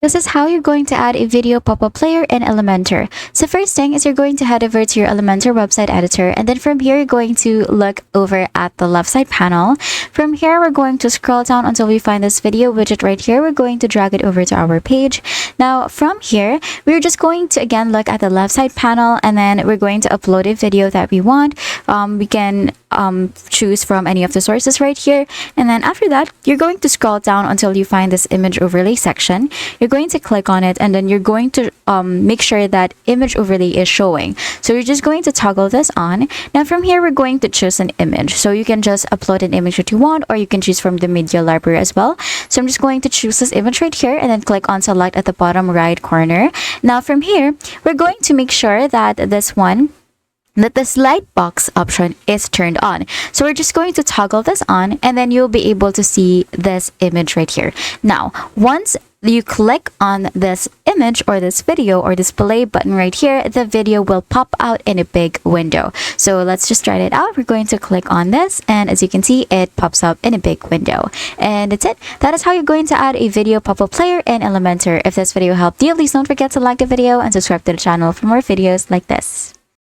This is how you're going to add a video pop-up player in Elementor. So first thing is you're going to head over to your Elementor website editor, and then from here you're going to look over at the left side panel. From here we're going to scroll down until we find this video widget right here. We're going to drag it over to our page. Now from here we're just going to again look at the left side panel, and then we're going to upload a video that we want. We can choose from any of the sources right here, and then after that you're going to scroll down until you find this image overlay section. You're going to click on it, and then you're going to make sure that image overlay is showing. So you're just going to toggle this on. Now from here we're going to choose an image, so you can just upload an image that you want, or you can choose from the media library as well. So I'm just going to choose this image right here, and then click on select at the bottom right corner. Now from here we're going to make sure that the slide box option is turned on. So we're just going to toggle this on, and then you'll be able to see this image right here. Now, once you click on this image or this video or this play button right here, the video will pop out in a big window. So let's just try it out. We're going to click on this, and as you can see, it pops up in a big window. And that's it. That is how you're going to add a video pop-up player in Elementor. If this video helped you, please don't forget to like the video and subscribe to the channel for more videos like this.